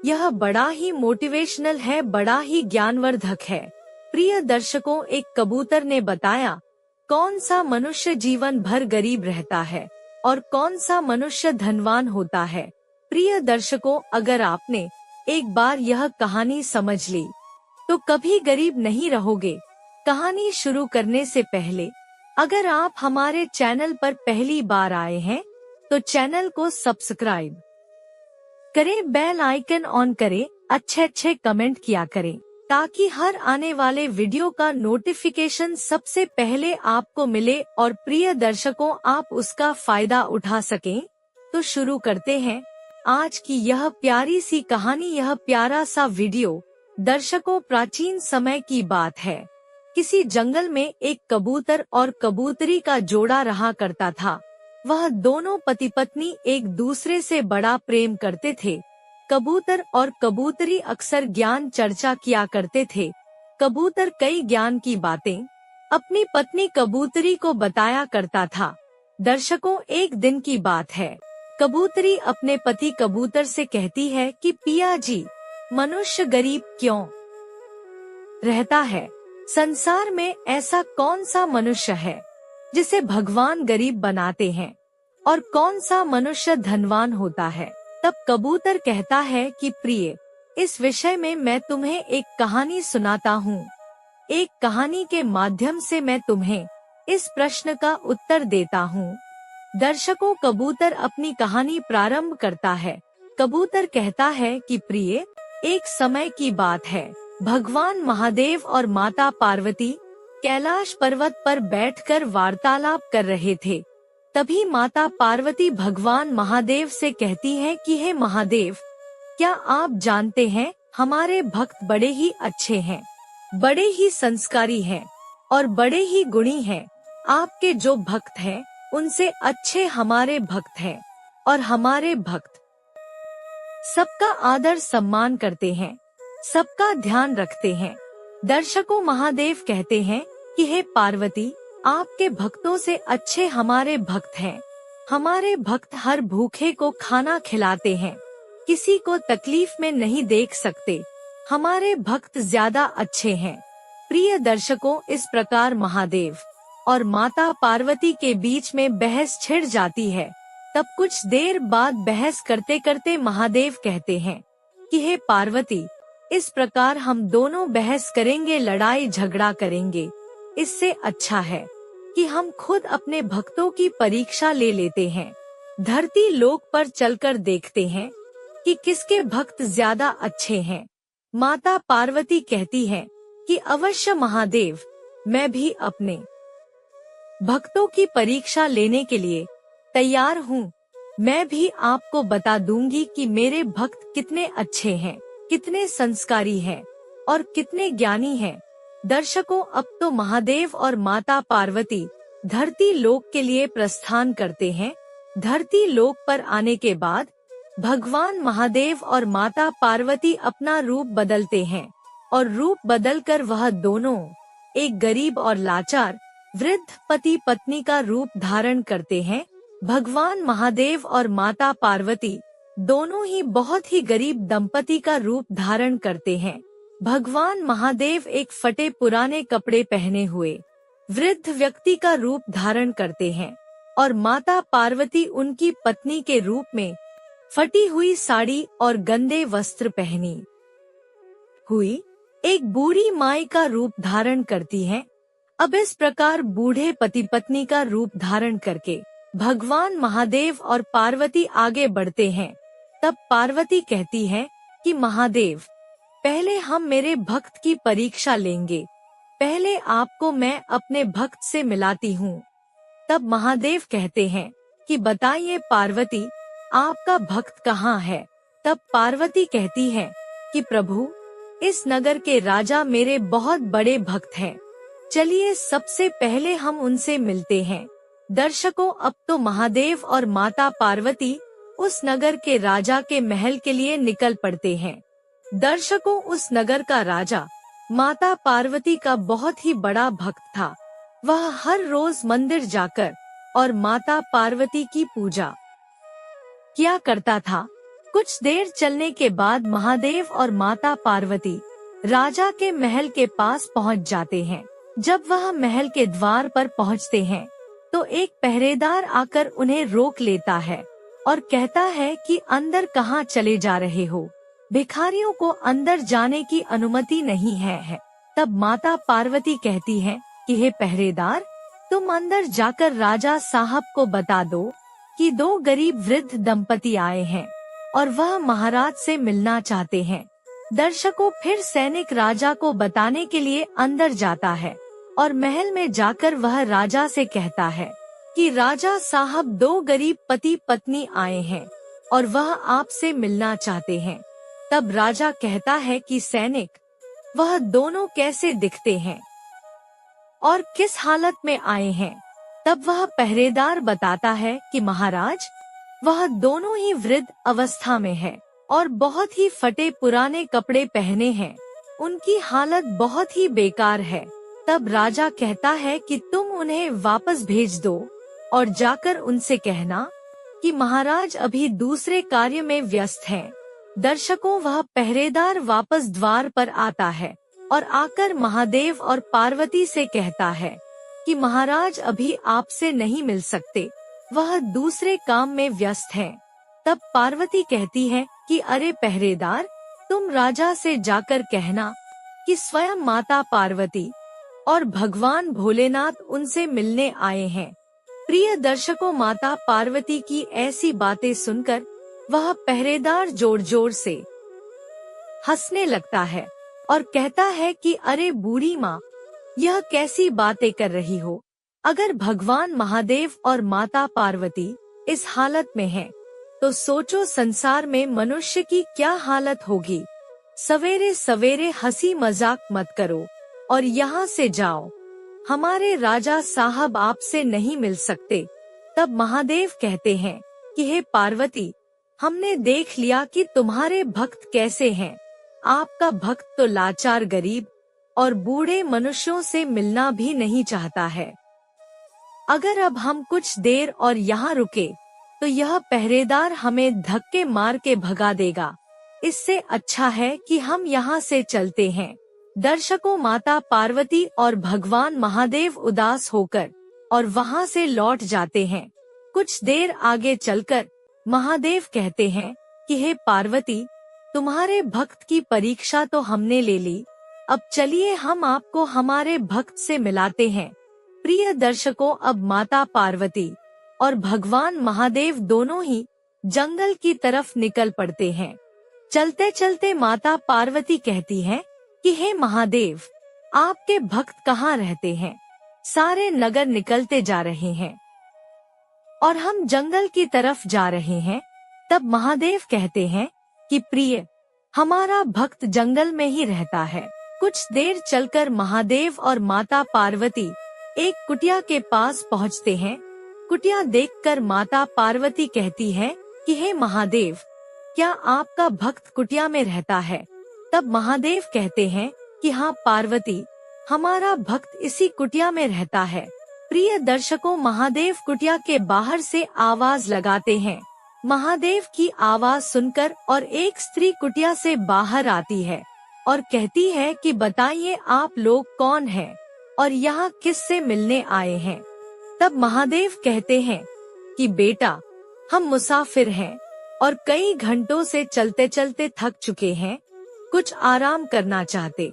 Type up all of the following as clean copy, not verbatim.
यह बड़ा ही मोटिवेशनल है, बड़ा ही ज्ञानवर्धक है। प्रिय दर्शकों, एक कबूतर ने बताया कौन सा मनुष्य जीवन भर गरीब रहता है और कौन सा मनुष्य धनवान होता है। प्रिय दर्शकों, अगर आपने एक बार यह कहानी समझ ली तो कभी गरीब नहीं रहोगे। कहानी शुरू करने से पहले अगर आप हमारे चैनल पर पहली बार आए हैं तो चैनल को सब्सक्राइब करें, बेल आइकन ऑन करें, अच्छे कमेंट किया करें ताकि हर आने वाले वीडियो का नोटिफिकेशन सबसे पहले आपको मिले और प्रिय दर्शकों आप उसका फायदा उठा सकें। तो शुरू करते हैं आज की यह प्यारी सी कहानी, यह प्यारा सा वीडियो। दर्शकों, प्राचीन समय की बात है। किसी जंगल में एक कबूतर और कबूतरी का जोड़ा रहा करता था। वह दोनों पति पत्नी एक दूसरे से बड़ा प्रेम करते थे। कबूतर और कबूतरी अक्सर ज्ञान चर्चा किया करते थे। कबूतर कई ज्ञान की बातें अपनी पत्नी कबूतरी को बताया करता था। दर्शकों, एक दिन की बात है। कबूतरी अपने पति कबूतर से कहती है कि पिया जी, मनुष्य गरीब क्यों रहता है? संसार में ऐसा कौन सा मनुष्य है जिसे भगवान गरीब बनाते हैं और कौन सा मनुष्य धनवान होता है? तब कबूतर कहता है कि प्रिय, इस विषय में मैं तुम्हें एक कहानी सुनाता हूँ। एक कहानी के माध्यम से मैं तुम्हें इस प्रश्न का उत्तर देता हूँ। दर्शकों, कबूतर अपनी कहानी प्रारंभ करता है। कबूतर कहता है कि प्रिय, एक समय की बात है। भगवान महादेव और माता पार्वती कैलाश पर्वत पर बैठकर वार्तालाप कर रहे थे। तभी माता पार्वती भगवान महादेव से कहती है कि हे महादेव, क्या आप जानते हैं हमारे भक्त बड़े ही अच्छे हैं, बड़े ही संस्कारी हैं और बड़े ही गुणी हैं। आपके जो भक्त हैं उनसे अच्छे हमारे भक्त हैं और हमारे भक्त सबका आदर सम्मान करते हैं, सबका ध्यान रखते हैं। दर्शकों, महादेव कहते हैं कि हे पार्वती, आपके भक्तों से अच्छे हमारे भक्त हैं। हमारे भक्त हर भूखे को खाना खिलाते हैं, किसी को तकलीफ में नहीं देख सकते। हमारे भक्त ज्यादा अच्छे हैं। प्रिय दर्शकों, इस प्रकार महादेव और माता पार्वती के बीच में बहस छिड़ जाती है। तब कुछ देर बाद बहस करते करते महादेव कहते हैं कि हे पार्वती, इस प्रकार हम दोनों बहस करेंगे, लड़ाई झगड़ा करेंगे। इससे अच्छा है कि हम खुद अपने भक्तों की परीक्षा ले लेते हैं। धरती लोक पर चलकर देखते हैं कि किसके भक्त ज्यादा अच्छे हैं। माता पार्वती कहती है कि अवश्य महादेव, मैं भी अपने भक्तों की परीक्षा लेने के लिए तैयार हूँ। मैं भी आपको बता दूंगी कि मेरे भक्त कितने अच्छे हैं, कितने संस्कारी हैं और कितने ज्ञानी हैं। दर्शकों, अब तो महादेव और माता पार्वती धरती लोक के लिए प्रस्थान करते हैं। धरती लोक पर आने के बाद भगवान महादेव और माता पार्वती अपना रूप बदलते हैं और रूप बदलकर वह दोनों एक गरीब और लाचार वृद्ध पति पत्नी का रूप धारण करते हैं। भगवान महादेव और माता पार्वती दोनों ही बहुत ही गरीब दंपति का रूप धारण करते हैं। भगवान महादेव एक फटे पुराने कपड़े पहने हुए वृद्ध व्यक्ति का रूप धारण करते हैं और माता पार्वती उनकी पत्नी के रूप में फटी हुई साड़ी और गंदे वस्त्र पहनी हुई एक बूढ़ी माई का रूप धारण करती हैं। अब इस प्रकार बूढ़े पति पत्नी का रूप धारण करके भगवान महादेव और पार्वती आगे बढ़ते हैं। तब पार्वती कहती है कि महादेव, पहले हम मेरे भक्त की परीक्षा लेंगे। पहले आपको मैं अपने भक्त से मिलाती हूँ। तब महादेव कहते हैं कि बताइए पार्वती, आपका भक्त कहाँ है? तब पार्वती कहती है कि प्रभु, इस नगर के राजा मेरे बहुत बड़े भक्त हैं। चलिए सबसे पहले हम उनसे मिलते हैं। दर्शकों, अब तो महादेव और माता पार्वती उस नगर के राजा के महल के लिए निकल पड़ते हैं। दर्शकों, उस नगर का राजा माता पार्वती का बहुत ही बड़ा भक्त था। वह हर रोज मंदिर जाकर और माता पार्वती की पूजा किया करता था। कुछ देर चलने के बाद महादेव और माता पार्वती राजा के महल के पास पहुंच जाते हैं। जब वह महल के द्वार पर पहुंचते हैं तो एक पहरेदार आकर उन्हें रोक लेता है और कहता है कि अंदर कहां चले जा रहे हो, भिखारियों को अंदर जाने की अनुमति नहीं है। तब माता पार्वती कहती है कि हे पहरेदार, तुम अंदर जाकर राजा साहब को बता दो कि 2 गरीब वृद्ध दंपति आए हैं और वह महाराज से मिलना चाहते हैं। दर्शकों, फिर सैनिक राजा को बताने के लिए अंदर जाता है और महल में जाकर वह राजा से कहता है कि राजा साहब 2 गरीब पति पत्नी आए हैं और वह आपसे मिलना चाहते हैं। तब राजा कहता है कि सैनिक, वह दोनों कैसे दिखते हैं और किस हालत में आए हैं? तब वह पहरेदार बताता है कि महाराज, वह दोनों ही वृद्ध अवस्था में है और बहुत ही फटे पुराने कपड़े पहने हैं। उनकी हालत बहुत ही बेकार है। तब राजा कहता है कि तुम उन्हें वापस भेज दो और जाकर उनसे कहना कि महाराज अभी दूसरे कार्य में व्यस्त हैं। दर्शकों, वह पहरेदार वापस द्वार पर आता है और आकर महादेव और पार्वती से कहता है कि महाराज अभी आपसे नहीं मिल सकते, वह दूसरे काम में व्यस्त हैं। तब पार्वती कहती है कि अरे पहरेदार, तुम राजा से जाकर कहना कि स्वयं माता पार्वती और भगवान भोलेनाथ उनसे मिलने आए हैं। प्रिय दर्शकों, माता पार्वती की ऐसी बातें सुनकर वह पहरेदार जोर जोर से हंसने लगता है और कहता है कि अरे बूढ़ी माँ, यह कैसी बातें कर रही हो? अगर भगवान महादेव और माता पार्वती इस हालत में हैं, तो सोचो संसार में मनुष्य की क्या हालत होगी। सवेरे सवेरे हंसी मजाक मत करो और यहाँ से जाओ, हमारे राजा साहब आपसे नहीं मिल सकते। तब महादेव कहते हैं कि हे पार्वती, हमने देख लिया कि तुम्हारे भक्त कैसे हैं। आपका भक्त तो लाचार, गरीब और बूढ़े मनुष्यों से मिलना भी नहीं चाहता है। अगर अब हम कुछ देर और यहाँ रुके तो यह पहरेदार हमें धक्के मार के भगा देगा। इससे अच्छा है कि हम यहाँ से चलते हैं। दर्शकों, माता पार्वती और भगवान महादेव उदास होकर और वहाँ से लौट जाते हैं। कुछ देर आगे चलकर महादेव कहते हैं कि हे पार्वती, तुम्हारे भक्त की परीक्षा तो हमने ले ली, अब चलिए हम आपको हमारे भक्त से मिलाते हैं। प्रिय दर्शकों, अब माता पार्वती और भगवान महादेव दोनों ही जंगल की तरफ निकल पड़ते हैं। चलते चलते माता पार्वती कहती है कि हे महादेव, आपके भक्त कहाँ रहते हैं? सारे नगर निकलते जा रहे हैं और हम जंगल की तरफ जा रहे हैं। तब महादेव कहते हैं कि प्रिय, हमारा भक्त जंगल में ही रहता है। कुछ देर चलकर महादेव और माता पार्वती एक कुटिया के पास पहुँचते हैं। कुटिया देखकर माता पार्वती कहती है कि हे महादेव, क्या आपका भक्त कुटिया में रहता है? तब महादेव कहते हैं कि हाँ पार्वती, हमारा भक्त इसी कुटिया में रहता है। प्रिय दर्शकों, महादेव कुटिया के बाहर से आवाज लगाते हैं। महादेव की आवाज सुनकर और एक स्त्री कुटिया से बाहर आती है और कहती है कि बताइए आप लोग कौन हैं और यहाँ किससे मिलने आए हैं? तब महादेव कहते हैं कि बेटा, हम मुसाफिर हैं और कई घंटों से चलते चलते थक चुके हैं, कुछ आराम करना चाहते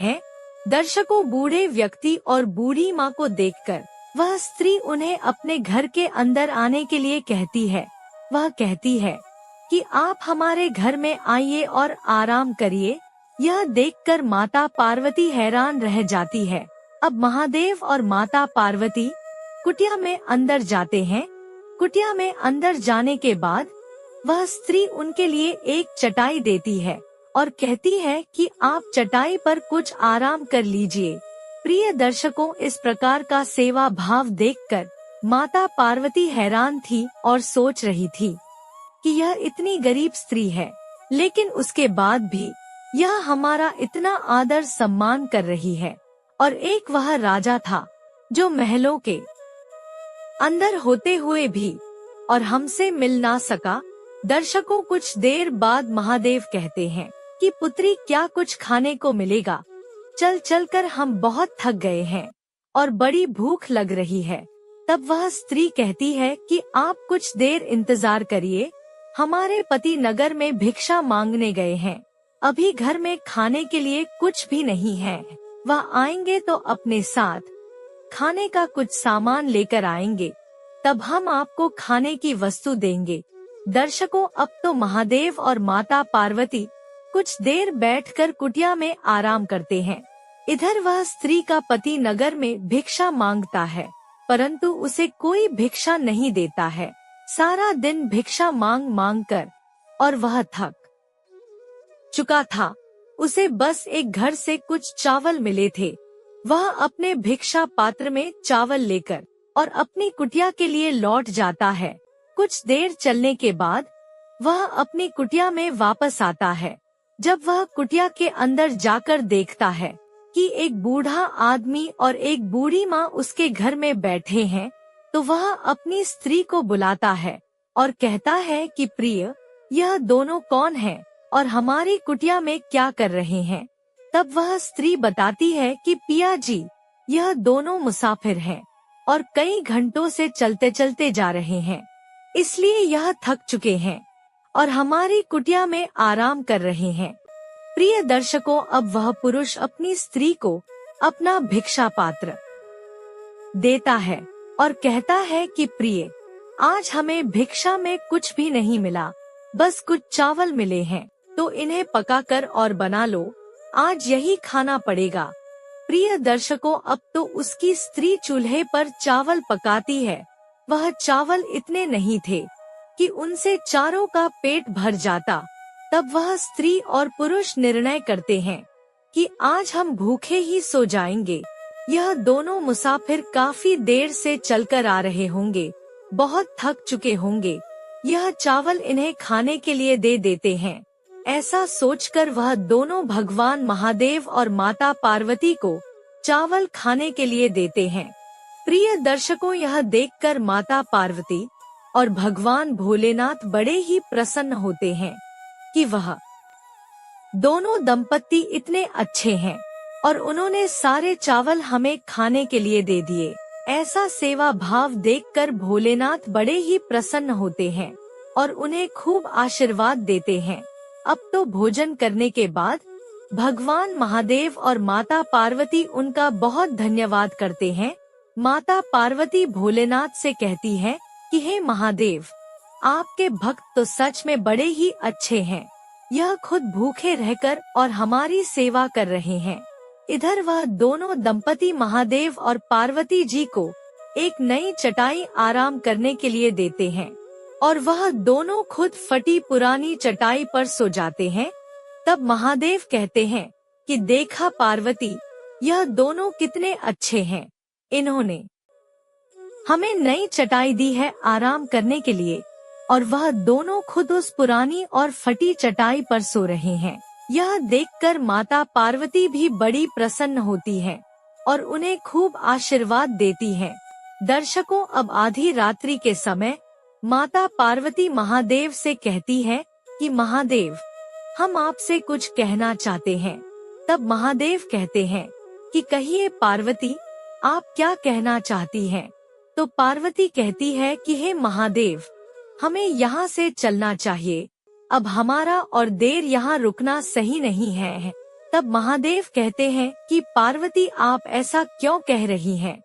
हैं। दर्शकों, बूढ़े व्यक्ति और बूढ़ी माँ को देखकर वह स्त्री उन्हें अपने घर के अंदर आने के लिए कहती है। वह कहती है कि आप हमारे घर में आइए और आराम करिए। यह देखकर माता पार्वती हैरान रह जाती है। अब महादेव और माता पार्वती कुटिया में अंदर जाते हैं। कुटिया में अंदर जाने के बाद वह स्त्री उनके लिए एक चटाई देती है और कहती है कि आप चटाई पर कुछ आराम कर लीजिए। प्रिय दर्शकों, इस प्रकार का सेवा भाव देखकर माता पार्वती हैरान थी और सोच रही थी कि यह इतनी गरीब स्त्री है, लेकिन उसके बाद भी यह हमारा इतना आदर सम्मान कर रही है। और एक वह राजा था जो महलों के अंदर होते हुए भी और हमसे मिल ना सका। दर्शकों, कुछ देर बाद महादेव कहते हैं कि पुत्री, क्या कुछ खाने को मिलेगा? चल चल कर हम बहुत थक गए हैं और बड़ी भूख लग रही है। तब वह स्त्री कहती है कि आप कुछ देर इंतजार करिए, हमारे पति नगर में भिक्षा मांगने गए हैं, अभी घर में खाने के लिए कुछ भी नहीं है। वह आएंगे तो अपने साथ खाने का कुछ सामान लेकर आएंगे, तब हम आपको खाने की वस्तु देंगे। दर्शकों, अब तो महादेव और माता पार्वती कुछ देर बैठकर कुटिया में आराम करते हैं। इधर वह स्त्री का पति नगर में भिक्षा मांगता है, परंतु उसे कोई भिक्षा नहीं देता है। सारा दिन भिक्षा मांग मांग कर और वह थक चुका था। उसे बस एक घर से कुछ चावल मिले थे। वह अपने भिक्षा पात्र में चावल लेकर और अपनी कुटिया के लिए लौट जाता है। कुछ देर चलने के बाद वह अपनी कुटिया में वापस आता है। जब वह कुटिया के अंदर जाकर देखता है कि एक बूढ़ा आदमी और एक बूढ़ी माँ उसके घर में बैठे हैं, तो वह अपनी स्त्री को बुलाता है और कहता है कि प्रिय, यह दोनों कौन हैं और हमारी कुटिया में क्या कर रहे हैं? तब वह स्त्री बताती है कि पिया जी, यह दोनों मुसाफिर हैं और कई घंटों से चलते चलते जा रहे हैं, इसलिए यह थक चुके हैं और हमारी कुटिया में आराम कर रहे हैं। प्रिय दर्शकों, अब वह पुरुष अपनी स्त्री को अपना भिक्षा पात्र देता है और कहता है कि प्रिय, आज हमें भिक्षा में कुछ भी नहीं मिला, बस कुछ चावल मिले हैं, तो इन्हें पकाकर और बना लो, आज यही खाना पड़ेगा। प्रिय दर्शकों, अब तो उसकी स्त्री चूल्हे पर चावल पकाती है। वह चावल इतने नहीं थे कि उनसे चारों का पेट भर जाता। तब वह स्त्री और पुरुष निर्णय करते हैं कि आज हम भूखे ही सो जाएंगे। यह दोनों मुसाफिर काफी देर से चलकर आ रहे होंगे, बहुत थक चुके होंगे, यह चावल इन्हें खाने के लिए दे देते हैं। ऐसा सोचकर वह दोनों भगवान महादेव और माता पार्वती को चावल खाने के लिए देते हैं। प्रिय दर्शकों, यह देखकर माता पार्वती और भगवान भोलेनाथ बड़े ही प्रसन्न होते हैं कि वह दोनों दंपति इतने अच्छे हैं और उन्होंने सारे चावल हमें खाने के लिए दे दिए। ऐसा सेवा भाव देखकर भोलेनाथ बड़े ही प्रसन्न होते हैं और उन्हें खूब आशीर्वाद देते हैं। अब तो भोजन करने के बाद भगवान महादेव और माता पार्वती उनका बहुत धन्यवाद करते हैं। माता पार्वती भोलेनाथ से कहती है कि हे महादेव, आपके भक्त तो सच में बड़े ही अच्छे हैं। यह खुद भूखे रहकर और हमारी सेवा कर रहे हैं। इधर वह दोनों दंपति महादेव और पार्वती जी को एक नई चटाई आराम करने के लिए देते हैं और वह दोनों खुद फटी पुरानी चटाई पर सो जाते हैं। तब महादेव कहते हैं कि देखा पार्वती, यह दोनों कितने अच्छे हैं, इन्होंने हमें नई चटाई दी है आराम करने के लिए और वह दोनों खुद उस पुरानी और फटी चटाई पर सो रहे हैं। यह देखकर माता पार्वती भी बड़ी प्रसन्न होती है और उन्हें खूब आशीर्वाद देती है। दर्शकों, अब आधी रात्रि के समय माता पार्वती महादेव से कहती है कि महादेव, हम आपसे कुछ कहना चाहते हैं। तब महादेव कहते हैं कि कहिए पार्वती, आप क्या कहना चाहती हैं? तो पार्वती कहती है कि हे महादेव, हमें यहाँ से चलना चाहिए, अब हमारा और देर यहाँ रुकना सही नहीं है। तब महादेव कहते हैं कि पार्वती, आप ऐसा क्यों कह रही हैं?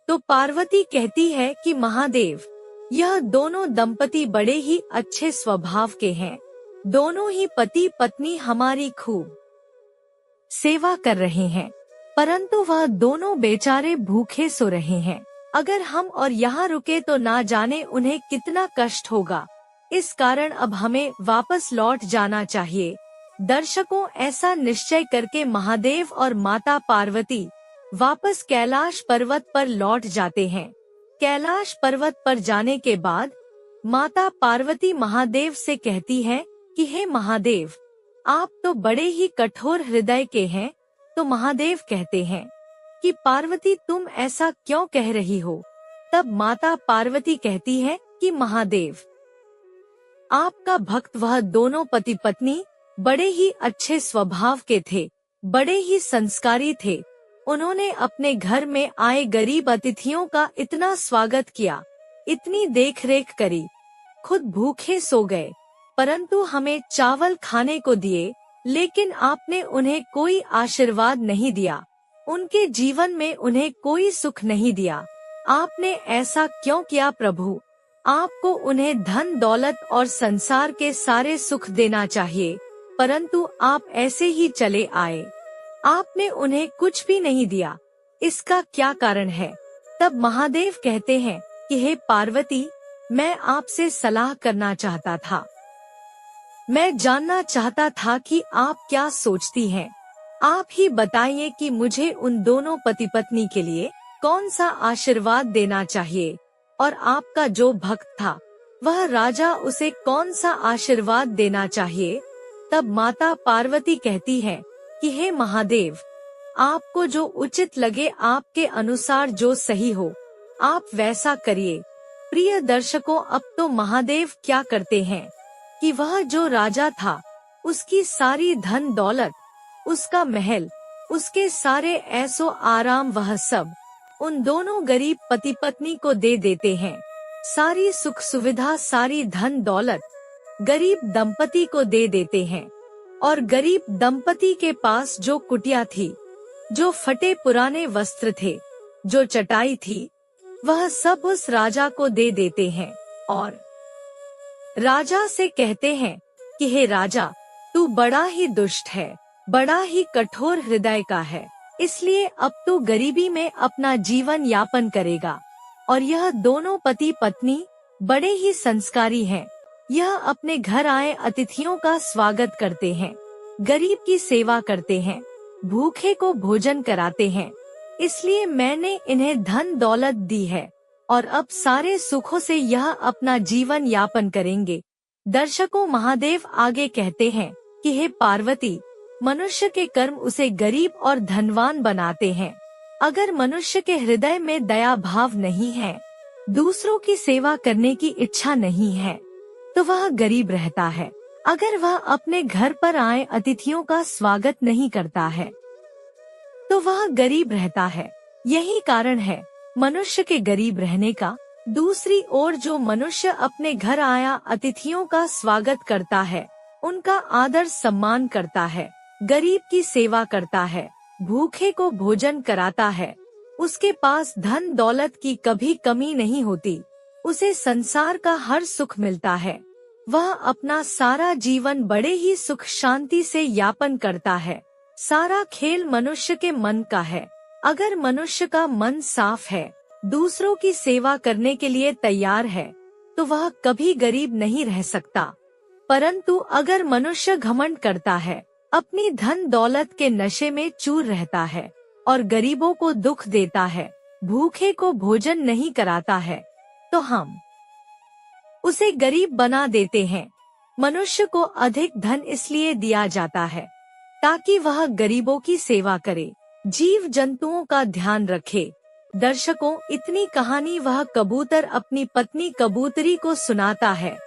तो पार्वती कहती है कि महादेव, यह दोनों दंपति बड़े ही अच्छे स्वभाव के हैं, दोनों ही पति पत्नी हमारी खूब सेवा कर रहे हैं, परंतु वह दोनों बेचारे भूखे सो रहे हैं। अगर हम और यहाँ रुके तो ना जाने उन्हें कितना कष्ट होगा। इस कारण अब हमें वापस लौट जाना चाहिए। दर्शकों, ऐसा निश्चय करके महादेव और माता पार्वती वापस कैलाश पर्वत पर लौट जाते हैं। कैलाश पर्वत पर जाने के बाद माता पार्वती महादेव से कहती है कि हे महादेव, आप तो बड़े ही कठोर हृदय के हैं। तो महादेव कहते हैं कि पार्वती, तुम ऐसा क्यों कह रही हो? तब माता पार्वती कहती है कि महादेव, आपका भक्त वह दोनों पति पत्नी बड़े ही अच्छे स्वभाव के थे, बड़े ही संस्कारी थे। उन्होंने अपने घर में आए गरीब अतिथियों का इतना स्वागत किया, इतनी देखरेख करी, खुद भूखे सो गए, परंतु हमें चावल खाने को दिए, लेकिन आपने उन्हें कोई आशीर्वाद नहीं दिया, उनके जीवन में उन्हें कोई सुख नहीं दिया। आपने ऐसा क्यों किया प्रभु? आपको उन्हें धन दौलत और संसार के सारे सुख देना चाहिए, परंतु आप ऐसे ही चले आए। आपने उन्हें कुछ भी नहीं दिया, इसका क्या कारण है? तब महादेव कहते हैं कि हे पार्वती, मैं आपसे सलाह करना चाहता था। मैं जानना चाहता था कि आप क्या सोचती हैं। आप ही बताइए कि मुझे उन दोनों पति पत्नी के लिए कौन सा आशीर्वाद देना चाहिए, और आपका जो भक्त था वह राजा, उसे कौन सा आशीर्वाद देना चाहिए। तब माता पार्वती कहती है कि हे महादेव, आपको जो उचित लगे, आपके अनुसार जो सही हो, आप वैसा करिए। प्रिय दर्शकों, अब तो महादेव क्या करते हैं कि वह जो राजा था, उसकी सारी धन दौलत, उसका महल, उसके सारे ऐसो आराम, वह सब उन दोनों गरीब पति पत्नी को दे देते हैं। सारी सुख सुविधा, सारी धन दौलत गरीब दंपति को दे देते हैं। और गरीब दंपति के पास जो कुटिया थी, जो फटे पुराने वस्त्र थे, जो चटाई थी, वह सब उस राजा को दे देते हैं और राजा से कहते हैं कि हे राजा, तू बड़ा ही दुष्ट है, बड़ा ही कठोर हृदय का है, इसलिए अब तू गरीबी में अपना जीवन यापन करेगा। और यह दोनों पति पत्नी बड़े ही संस्कारी हैं। यह अपने घर आए अतिथियों का स्वागत करते हैं, गरीब की सेवा करते हैं, भूखे को भोजन कराते हैं। इसलिए मैंने इन्हें धन दौलत दी है और अब सारे सुखों से यह अपना जीवन यापन करेंगे। दर्शकों, महादेव आगे कहते हैं कि हे पार्वती, मनुष्य के कर्म उसे गरीब और धनवान बनाते हैं। अगर मनुष्य के हृदय में दया भाव नहीं है, दूसरों की सेवा करने की इच्छा नहीं है, तो वह गरीब रहता है। अगर वह अपने घर पर आए अतिथियों का स्वागत नहीं करता है, तो वह गरीब रहता है। यही कारण है मनुष्य के गरीब रहने का। दूसरी ओर जो मनुष्य अपने घर आया अतिथियों का स्वागत करता है, उनका आदर सम्मान करता है, गरीब की सेवा करता है, भूखे को भोजन कराता है, उसके पास धन दौलत की कभी कमी नहीं होती, उसे संसार का हर सुख मिलता है। वह अपना सारा जीवन बड़े ही सुख शांति से यापन करता है। सारा खेल मनुष्य के मन का है। अगर मनुष्य का मन साफ है, दूसरों की सेवा करने के लिए तैयार है, तो वह कभी गरीब नहीं रह सकता। परंतु अगर मनुष्य घमंड करता है, अपनी धन दौलत के नशे में चूर रहता है और गरीबों को दुख देता है, भूखे को भोजन नहीं कराता है, तो हम उसे गरीब बना देते हैं। मनुष्य को अधिक धन इसलिए दिया जाता है ताकि वह गरीबों की सेवा करे, जीव जंतुओं का ध्यान रखे। दर्शकों, इतनी कहानी वह कबूतर अपनी पत्नी कबूतरी को सुनाता है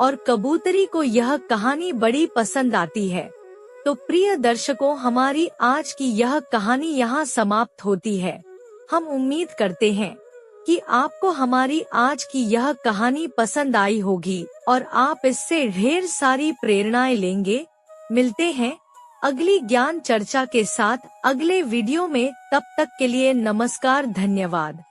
और कबूतरी को यह कहानी बड़ी पसंद आती है। तो प्रिय दर्शकों, हमारी आज की यह कहानी यहाँ समाप्त होती है। हम उम्मीद करते हैं कि आपको हमारी आज की यह कहानी पसंद आई होगी और आप इससे ढेर सारी प्रेरणाएं लेंगे। मिलते हैं अगली ज्ञान चर्चा के साथ अगले वीडियो में। तब तक के लिए नमस्कार, धन्यवाद।